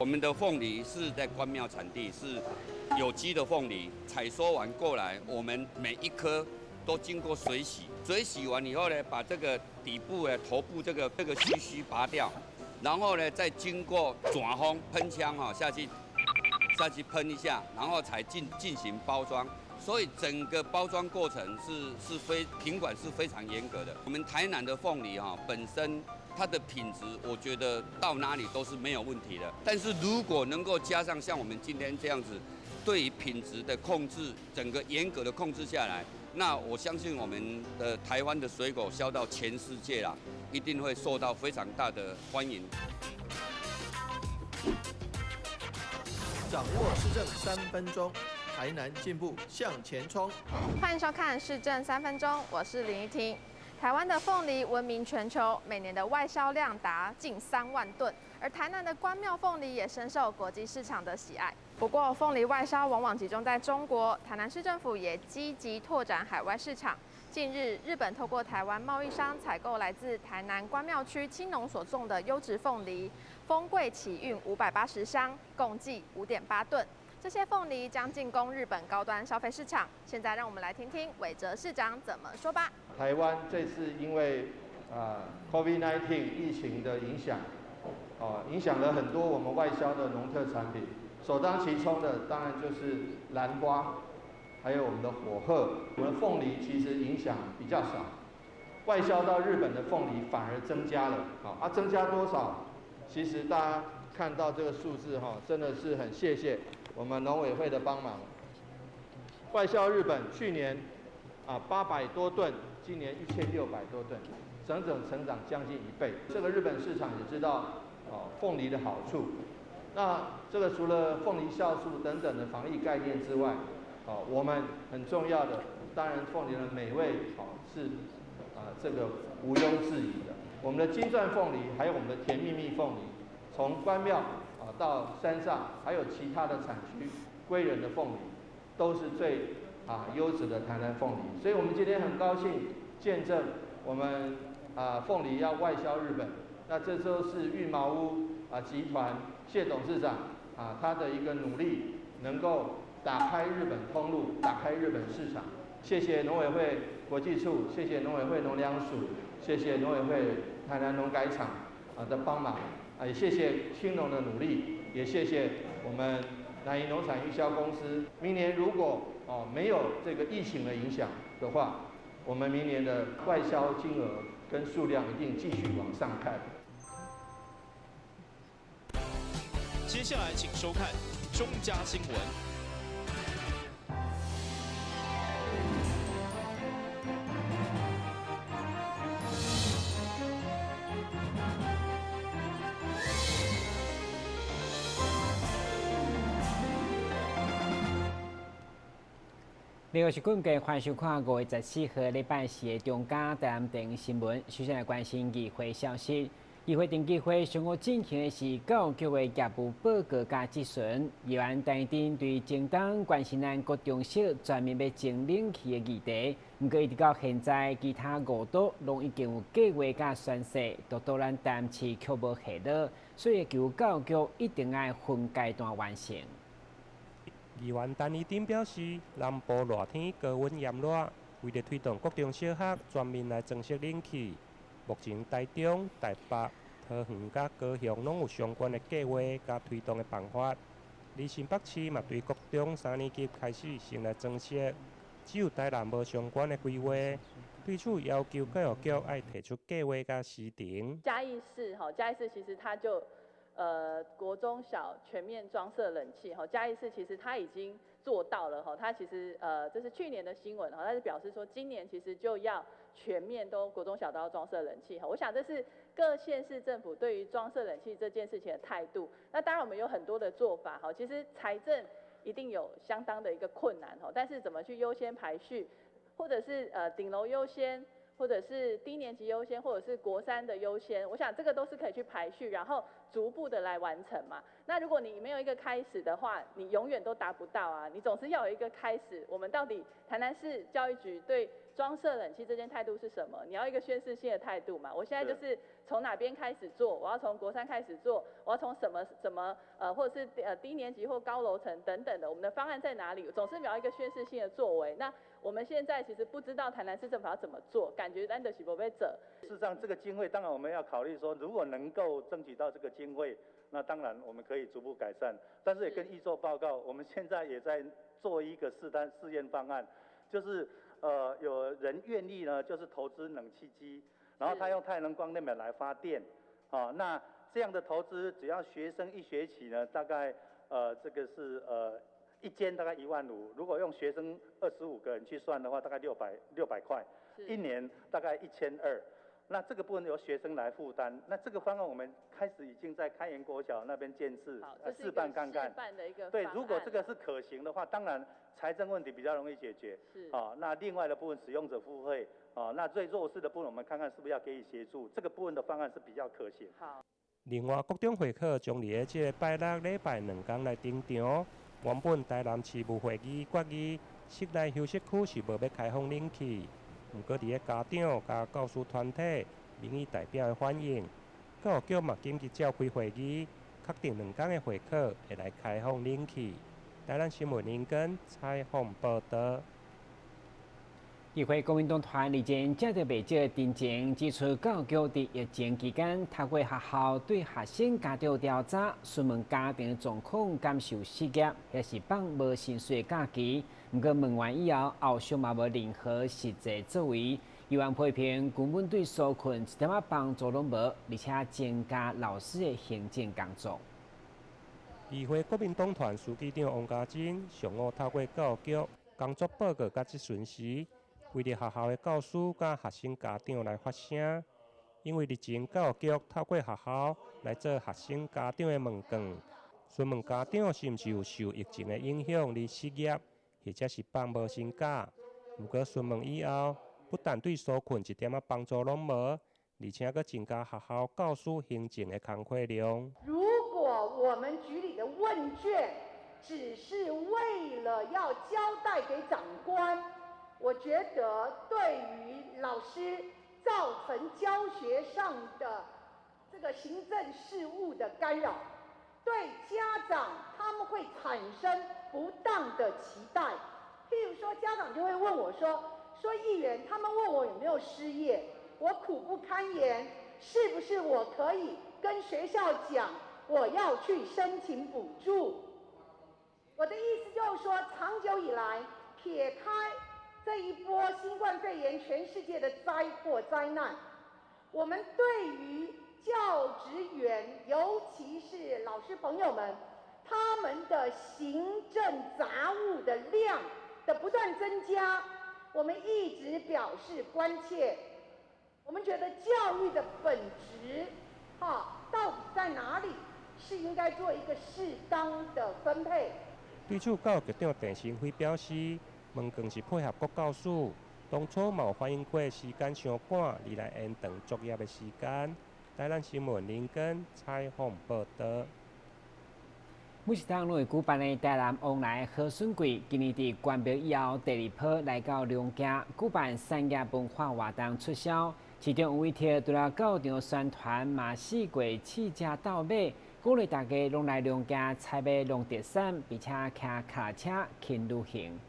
我们的凤梨是在关庙产地，是有机的凤梨，采收完过来，我们每一颗都经过水洗，水洗完以后呢，把这个底部头部这个须拔掉，然后呢再经过转风喷枪下去喷一下，然后才进行包装。所以整个包装过程品管是非常严格的。我们台南的凤梨本身它的品质，我觉得到哪里都是没有问题的。但是如果能够加上像我们今天这样子，对于品质的控制，整个严格的控制下来，那我相信我们的台湾的水果销到全世界啦，一定会受到非常大的欢迎。掌握市政3分钟，台南进步向前冲。欢迎收看《市政3分钟》，我是林依婷。台湾的凤梨闻名全球，每年的外销量达近3万吨，而台南的关庙凤梨也深受国际市场的喜爱。不过，凤梨外销往往集中在中国，台南市政府也积极拓展海外市场。近日，日本透过台湾贸易商采购来自台南关庙区青农所种的优质凤梨，丰贵启运580箱，共计5.8吨。这些凤梨将进攻日本高端消费市场。现在让我们来听听韦哲市长怎么说吧。台湾这次因为COVID-19 疫情的影响，影响了很多我们外销的农特产品。首当其冲的当然就是兰花，还有我们的火鹤。我们的凤梨其实影响比较少，外销到日本的凤梨反而增加了。增加多少？其实大家看到这个数字真的是很谢谢我们农委会的帮忙。外销日本去年800多吨，今年1600多吨，整成长将近1倍。这个日本市场也知道凤梨的好处。那这个除了凤梨酵素等等的防疫概念之外，我们很重要的，当然凤梨的美味是这个毋庸置疑的。我们的金钻凤梨，还有我们的甜蜜蜜凤梨，从关庙到山上，还有其他的产区，归仁的凤梨，都是最优质的台南凤梨。所以我们今天很高兴见证我们凤梨要外销日本。那这都是裕毛屋集团谢董事长他的一个努力，能够打开日本通路，打开日本市场。谢谢农委会国际处，谢谢农委会农粮署，谢谢农委会台南农改场的帮忙，也谢谢青农的努力，也谢谢我们南宜农产育销公司。明年如果没有这个疫情的影响的话，我们明年的外销金额跟数量一定继续往上看。接下来请收看中嘉新闻。你好，是棍哥，欢迎收看5月14号礼拜四的中嘉台南电视新闻。首先来关心议会消息。议会定期会上午进行的是教育局的业务报告加质询，议员陈丁对政党关心咱国中小全面要整冷气的议题，不过一直到现在，其他5都拢已经有计划加宣誓，都到咱台南市却无下落，所以求教育局一定要分阶段完成。议员陈义丁表示，南部热天高温炎热，为了推动国中小学全面来装设冷气。目前台中、台北、桃园、甲高雄拢有相关的计划甲推动的办法。而新北市嘛对国中3年级开始先来装设，只有台南无相关的规划。对此要求教育局要提出计划甲时程。嘉义市其实它就国中小全面装设冷气嘉义市其实它已经做到了它其实这是去年的新闻它是表示说今年其实就要全面都国中小都要装设冷气我想这是各县市政府对于装设冷气这件事情的态度。那当然我们有很多的做法其实财政一定有相当的一个困难但是怎么去优先排序，或者是顶楼优先，或者是低年级优先，或者是国3的优先，我想这个都是可以去排序，然后逐步的来完成嘛。那如果你没有一个开始的话，你永远都达不到啊。你总是要有一个开始。我们到底台南市教育局对装设冷气这件态度是什么？你要一个宣示性的态度嘛。我现在就是从哪边开始做，我要从国三开始做，我要从什么或者是低年级或高楼层等等的，我们的方案在哪里？总是要一个宣示性的作为。那我们现在其实不知道台南市政府要怎么做，感觉咱就是没被做。事实上，这个经费当然我们要考虑说，如果能够争取到这个经费，那当然我们可以逐步改善。但是也跟预售报告，我们现在也在做一个试验方案，就是有人愿意呢，就是投资冷气机，然后他用太阳能光电板来发电，那这样的投资，只要学生一学期呢，大概这个是一间大概15000，如果用学生25个人去算的话，大概600块，一年大概1200。那这个部分由学生来负担。那这个方案我们开始已经在开元国小那边建制，示范看看。示范的一个对，如果这个是可行的话，当然财政问题比较容易解决。是。那另外的部分使用者付费，那最弱势的部分我们看看是不是要给予协助。这个部分的方案是比较可行。好。另外，各种会客将伫即个拜六、礼拜2天来登场。原本台南市务会议决议，室内休息区是无要开放冷气。毋过，伫个家长、甲教师团体、民意代表的反映，教育局嘛紧急召开会议，确定2天的会课会来开放冷气。台南新闻林根采访报道。议会国民党团日前接到未少陈情，指出教育局伫疫情期间，透过学校对学生家长调查，询问家庭的状况，感受失业，也是放无薪水假期。不过问完以后，后续嘛无任何实际作为。议员批评根本对纾困一点仔帮助拢无，而且增加老师的行政工作。议会国民党团书记长王家珍上午透过教育局工作报告甲质询时，为着学校的教师甲学生家长来发声，因为日前教育局透过学校来做学生家长的问卷，询问家长是毋是有受疫情的影响而失业，或者是放无薪假。不过询问以后，不但对纾困一点仔帮助拢无，而且佫增加学校教师行政的工作量。如果我们局里的问卷只是为了要交代给长官，我觉得对于老师造成教学上的这个行政事务的干扰，对家长他们会产生不当的期待。譬如说，家长就会问我说议员，他们问我有没有失业，我苦不堪言，是不是我可以跟学校讲，我要去申请补助？我的意思就是说，长久以来，撇开这一波新冠肺炎全世界的灾祸灾难，我们对于教职员，尤其是老师朋友们，他们的行政杂务的量的不断增加，我们一直表示关切。我们觉得教育的本质，到底在哪里？是应该做一个适当的分配。对此，教育局长郑成辉表示，问卷是配合各教师，当初嘛有反映过时间伤赶，而来延长作业的时间。台南新闻林根采访报道。每一档拢会举办的台南往来贺笋季，今年伫关闭以后第2波来到龙家举办产业文化活动促销，其中有位贴除了到场宣传嘛试过试食到买，鼓励大家拢来龙家采买农特产，并且骑脚车轻旅行。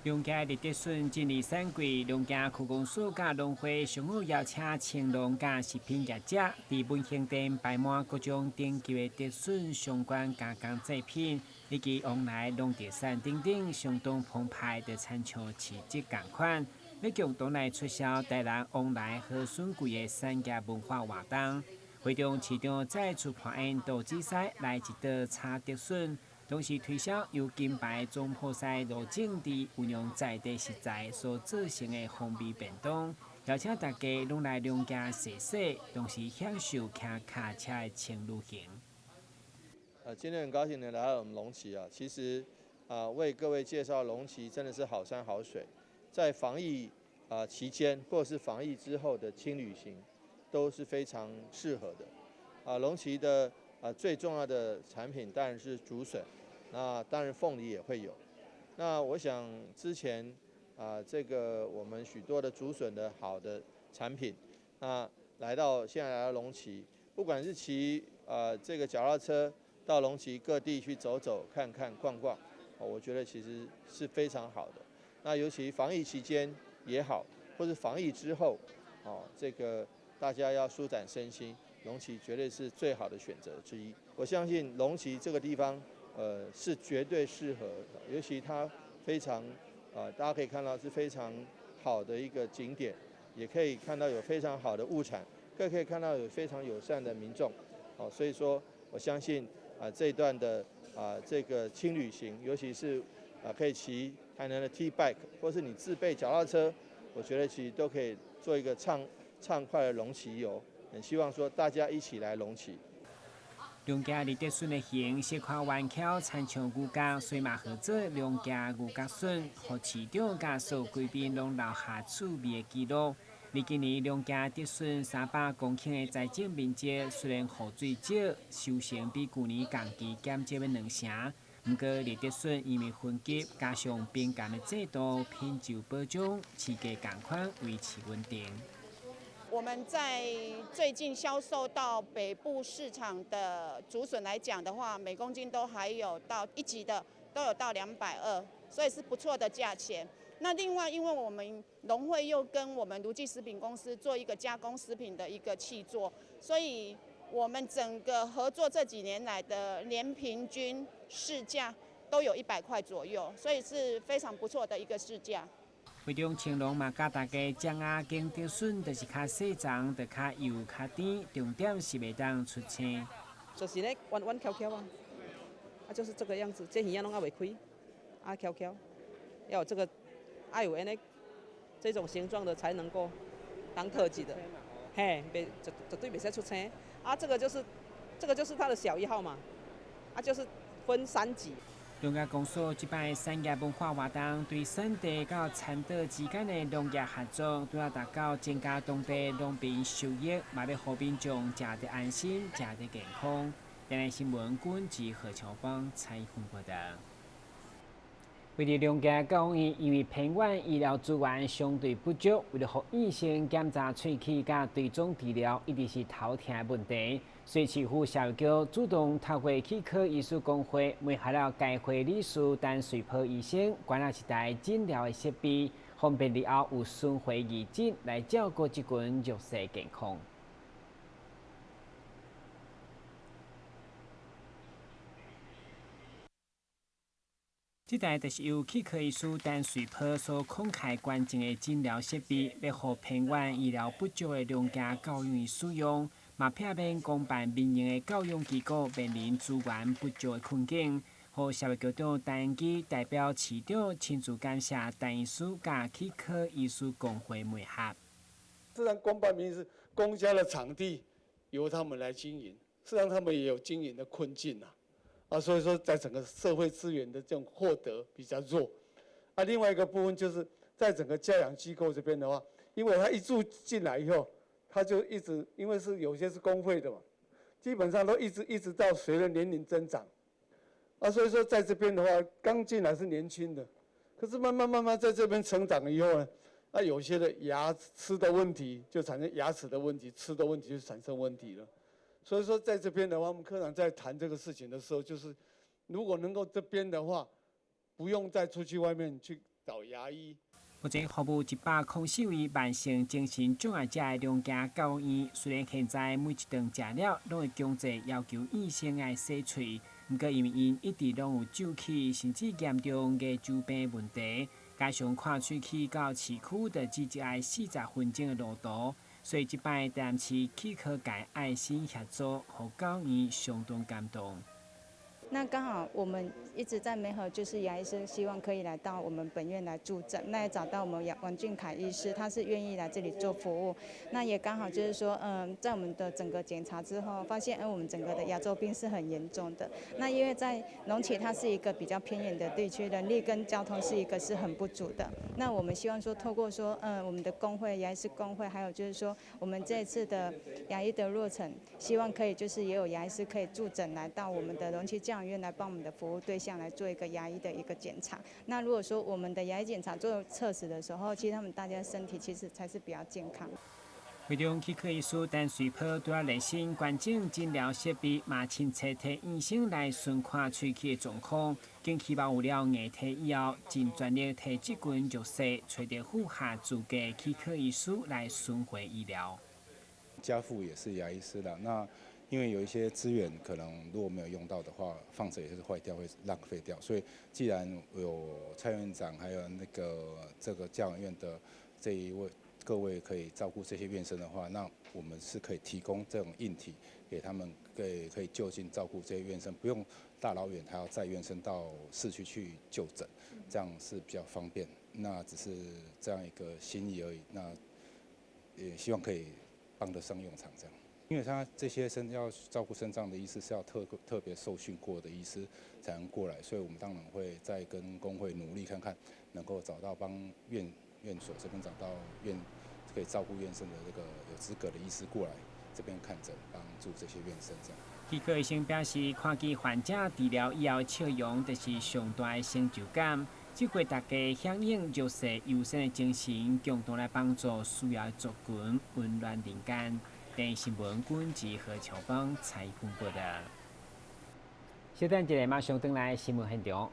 龙家的特笋今年产季，龙家区公所甲农会相互邀请青农甲食品业者，伫文兴店摆满各种顶级的特笋相关加工制品，以及往来农特产等等相当澎湃的产场市集同款，要共同来促销台南往来贺笋季的产业文化活动。会中市长再次派员到紫西来一道炒特笋。同时推销由金牌总铺师罗正伫运用在地食材所做成的风味便当，邀请大家拢来龙家试试，同时享受骑脚车的轻旅行。今天很高兴能来到我们龙崎啊，其实为各位介绍龙崎真的是好山好水，在防疫期间或者是防疫之后的轻旅行都是非常适合的。龙崎的最重要的产品当然是竹笋，那当然凤梨也会有。那我想之前这个我们许多的竹笋的好的产品，那现在来到龙崎，不管是骑这个脚踏车到龙崎各地去走走看看逛逛，我觉得其实是非常好的。那尤其防疫期间也好，或是防疫之后，这个大家要舒展身心，龙崎绝对是最好的选择之一。我相信龙崎这个地方，是绝对适合，尤其它非常。大家可以看到是非常好的一个景点，也可以看到有非常好的物产，更可以看到有非常友善的民众。所以说我相信这一段的这个轻旅行，尤其是可以骑台南的 T bike， 或是你自备脚踏车，我觉得其实都可以做一个畅快的龙崎游。很希望说大家一起来龙崎。龙家立德笋的形小块弯翘，参像牛角，所以嘛合作龙家牛角笋，和市长甲所有贵宾拢留下趣味的记录。而今年龙家德笋300公顷的财政面积，虽然雨水少，收成比去年同期减少了2成，不过立德笋因为分级加上冰感的制度，品质保障，市价同款维持稳定。我们在最近销售到北部市场的竹笋来讲的话，每公斤都还有到1级的都有到220，所以是不错的价钱。那另外，因为我们农会又跟我们如记食品公司做一个加工食品的一个契作，所以我们整个合作这几年来的年平均市价都有100块左右，所以是非常不错的一个市价。会长青龙嘛，教大家掌握经德笋，就是较细长，就较油、较甜，重点是袂当出青。就是咧弯弯翘翘啊，就是这个样子，这鱼啊拢要袂开，翘翘，要有这个，有这种形状的才能够当特级的，嘿，绝对袂使出青。这个就是它的小1号嘛，就是分3级。龙家公所即摆产业文化活动，对产地到产岛之间的农业合作，除了达到增加当地农民收益，嘛要让民众食得安心、食得健康。台南新闻管及何乔邦采访报道。为了龙家高院，因为偏远医疗资源相对不足，为了让医生检查喙齿甲追踪治疗，一直是头痛的问题。所以，市府社会局主动透过齿科医师工会，媒合了该会理事等随陪医生，关了一台诊疗的设备，方便日后有巡回义诊来照顾这群弱势健康。这台就是由齿科医师等随陪所公开关键的诊疗设备，要让偏远医疗不足的农家教育使用。嘛，避免公办民营的教育机构面临资源不足的困境。和社会局长陈延基代表市长亲自感谢陈医师甲齿科医师工会媒合。虽然公办民营是公家的场地，由他们来经营，事实上他们也有经营的困境所以说在整个社会资源的这种获得比较弱。另外一个部分就是在整个教养机构这边的话，因为他一住进来以后。他就一直，因为是有些是公会的嘛，基本上都一直到随着年龄增长，所以说在这边的话，刚进来是年轻的，可是慢慢在这边成长以后呢，有些的牙吃的问题就产生牙齿的问题，吃的问题就产生问题了。所以说在这边的话，我们科长在谈这个事情的时候，就是如果能够这边的话，不用再出去外面去找牙医。目前服务104位慢性精神障碍者的龙家教育院，虽然现在每一顿食了拢会强制要求医生爱洗喙，不过因为因一直拢有皱气，甚至严重牙周病问题，加上看喙齿到市区就只爱40分钟的路途，所以这摆台南市齿科界爱心协作，和教育院相当感动。那刚好我们一直在媒合，就是牙医师希望可以来到我们本院来助诊，那也找到我们王俊凯医师，他是愿意来这里做服务。那也刚好就是说，在我们的整个检查之后，发现我们整个的牙周病是很严重的。那因为在龙崎它是一个比较偏远的地区，人力跟交通是很不足的。那我们希望说，透过说我们的工会牙医师工会，还有就是说我们这一次的牙医的落程，希望可以就是也有牙医师可以助诊来到我们的龙崎教教养院来帮我们的服务对象来做一个牙医的一个检查。那如果说我们的牙医检查做测试的时候，其实他们大家身体其实才是比较健康。会中齿科医师陈水波对人身关键诊疗设备嘛亲切替医生来巡看喙齿的状况，经期望有了牙体以后，尽专业替这群弱势、找到符合资格齿科医师来巡回医疗。家父也是牙医师啦，那因为有一些资源可能如果没有用到的话，放着也是坏掉，会浪费掉。所以既然有蔡院长还有这个教养院的这一位。各位可以照顾这些院生的话，那我们是可以提供这种硬体给他们，可以就近照顾这些院生，不用大老远还要载院生到市区去就诊，这样是比较方便。那只是这样一个心意而已，那也希望可以帮得上用场这样。因为他这些要照顾肾脏的医师是要特别受训过的医师才能过来，所以我们当然会再跟工会努力看看，能够找到帮院所这边找到可以照顾院生的这个有资格的医师过来这边看诊，帮助这些院生这样。齿科医生表示，看见患者治疗以后笑容，就是上大的成就感。这回大家响应弱势优生的精神，共同来帮助需要的族群，温暖人间。电新闻管及何乔邦采访报道。稍等一下，马上回来新闻现场。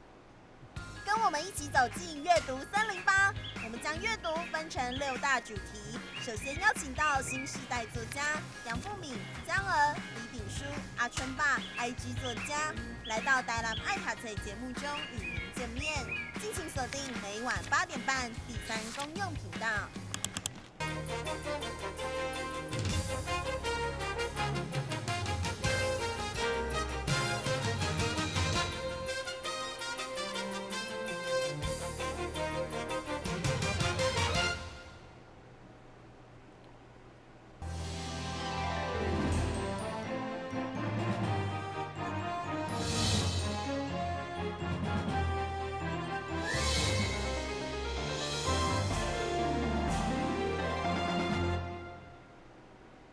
跟我们一起走进阅读森林吧！我们将阅读分成6大主题。首先邀请到新时代作家杨富敏、江儿、李炳书、阿春爸、IG 作家，来到台南爱读册节目中与您见面。敬请锁定每晚8点半第3公用频道。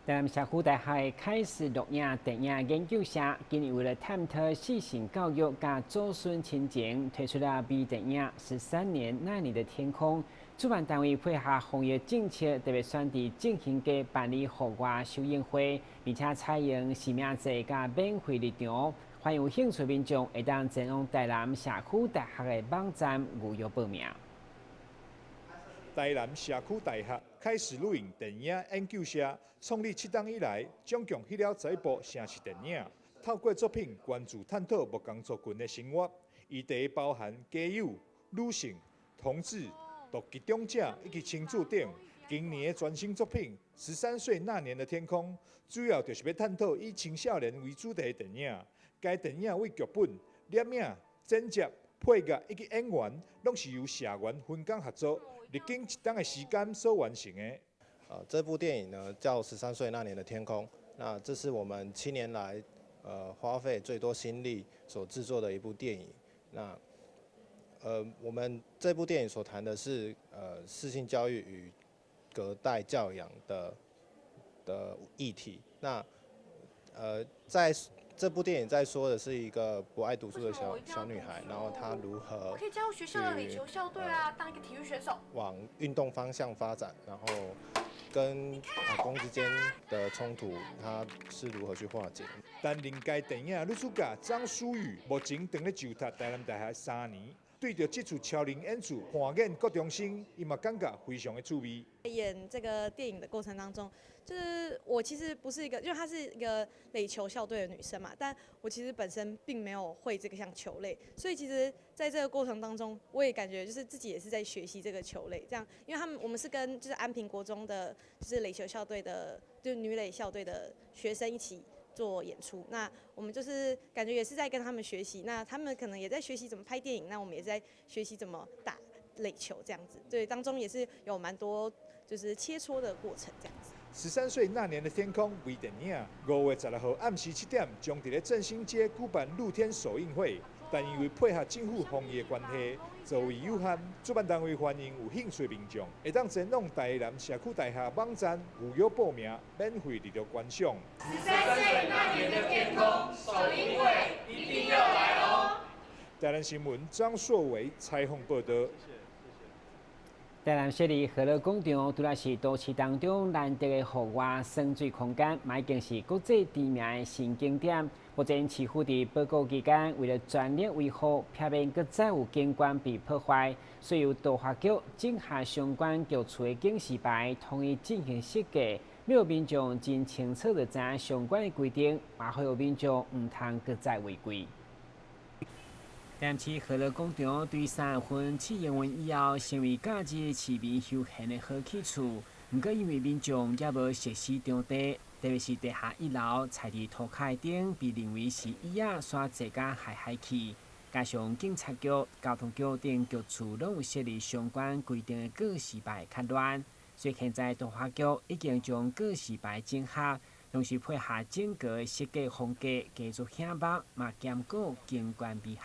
台南社区大学开始录影电影研究社，今年为了探讨细性教育加祖孙亲情，推出了微电影《13年那年的天空》。主办单位配合防疫政策，特别选伫进行嘅办理户外首映会，并且采用实名制加免费入场。欢迎有兴趣民众会当前往台南社区大学的网站预约报名。台南社区大学开始录影电影研究社，创立7档以来，总共翕了11部城市电影。透过作品关注探讨不同族群的生活，议题包含家有、女性、同志、独居长者以及亲子等。今年的全新作品《13岁那年的天空》，主要就是要探讨以青少年为主题的电影。该电影为剧本、摄影、剪接、配乐以及演员，拢是由社员分工合作。历经1档的时间所完成的。这部电影呢叫《13岁那年的天空》，那这是我们7年来花费最多心力所制作的一部电影。那我们这部电影所谈的是适性教育与隔代教养的议题。那在这部电影在说的是一个不爱读书的小女孩，然后她如何可以加入学校的垒球校队啊，当一个体育选手，往运动方向发展，然后跟阿公之间的冲突，她是如何去化解？但另该电影女主角张淑宇目前正咧就读台南大学3年，对着这出超龄演出扮演高中生，伊嘛感觉非常的趣味。演这个电影的过程当中，就是我其实不是一个，因为她是一个垒球校队的女生嘛，但我其实本身并没有会这个项球类，所以其实在这个过程当中，我也感觉就是自己也是在学习这个球类，这样，因为我们是跟就是安平国中的，就是垒球校队的，就是女垒校队的学生一起做演出，那我们就是感觉也是在跟他们学习，那他们可能也在学习怎么拍电影，那我们也在学习怎么打垒球这样子，对，当中也是有蛮多就是切磋的过程这样子。13岁那年的天空微电影，5月16号暗时7点，将伫咧振兴街举办露天首映会。但因为配合政府防疫的关系，座位有限，主办单位欢迎有兴趣的民众会当前往台南社区大厦网站预约报名，免费入场观赏。13岁那年的天空首映会一定要来哦！台南新闻张硕伟采访报道。台南市立和乐广场除了是都市当中难得的户外耍水空间，嘛已经是国际知名的新景点。目前市府伫报告期间，为了全力维护，避免搁再有景观被破坏，所以由都发局整下相关局处的警示牌，统一进行设计，让民众真清楚地知影相关的规定，也好让民众唔通搁再违规。台南市和乐广场对3月份试营运以后，成为假日市民休闲的好去处。不过，因为民众也无设施场地，特别是地下1楼踩伫涂骹顶，被认为是椅仔刷坐甲害去。加上警察局、交通局等局处拢有设立相关规定的告示牌较乱，所以现在都发局已经将告示牌整合，同时配合整个的设计风格，继续显目，嘛兼顾景观美学。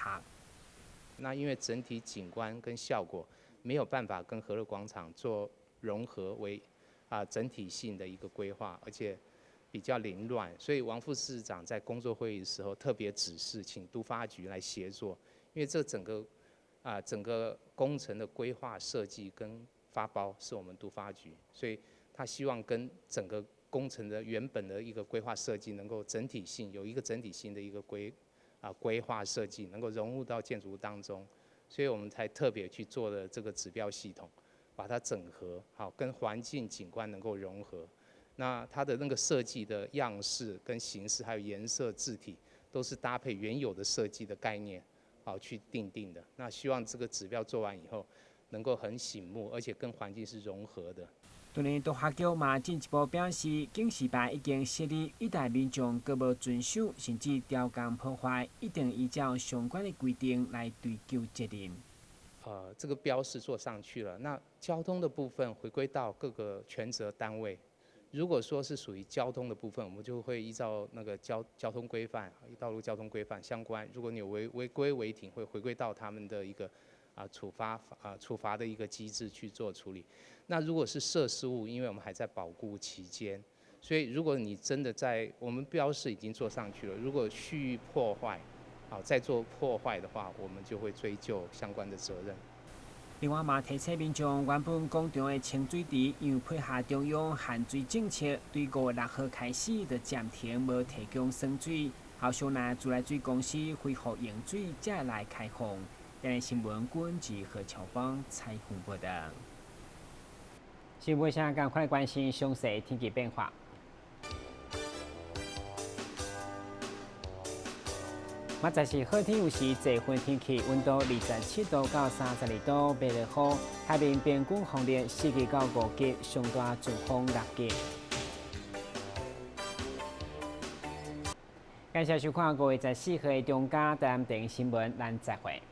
那因为整体景观跟效果没有办法跟和乐广场做融合为整体性的一个规划，而且比较凌乱，所以王副市长在工作会议的时候特别指示，请都发局来协作，因为这整个工程的规划设计跟发包是我们都发局，所以他希望跟整个工程的原本的一个规划设计能够整体性有一个整体性的一个规划设计能够融入到建筑物当中，所以我们才特别去做了这个指标系统，把它整合好，跟环境景观能够融合。那它的那个设计的样式跟形式，还有颜色、字体，都是搭配原有的设计的概念，好去定的。那希望这个指标做完以后，能够很醒目，而且跟环境是融合的。当然，都发局嘛进一步表示，警示牌已经设立，一旦民众搁无遵守，甚至雕工破坏，一定依照相关的规定来追究责任。这个标示做上去了，那交通的部分回归到各个权责单位。如果说是属于交通的部分，我们就会依照那个交通规范、道路交通规范相关。如果你有违规违停，会回归到他们的一个处罚的一个机制去做处理。那如果是设施物，因为我们还在保固期间，所以如果你真的在我们标示已经做上去了，如果蓄意破坏，再做破坏的话，我们就会追究相关的责任。另外嘛，提醒民众原本广场的清水池，因为配合中央限水政策，对5月6号开始就暂停无提供生水，后续若自来水公司恢复用水，才来开放。今日新闻管制何乔邦采访报道。新闻上赶快关心详细天气变化。明仔是好天有时多云天气，温度27度到32度，白热雨。海面平均风力4级到5级，上大阵风6级。感谢收看5月14号的中嘉台南电视新闻，咱再会。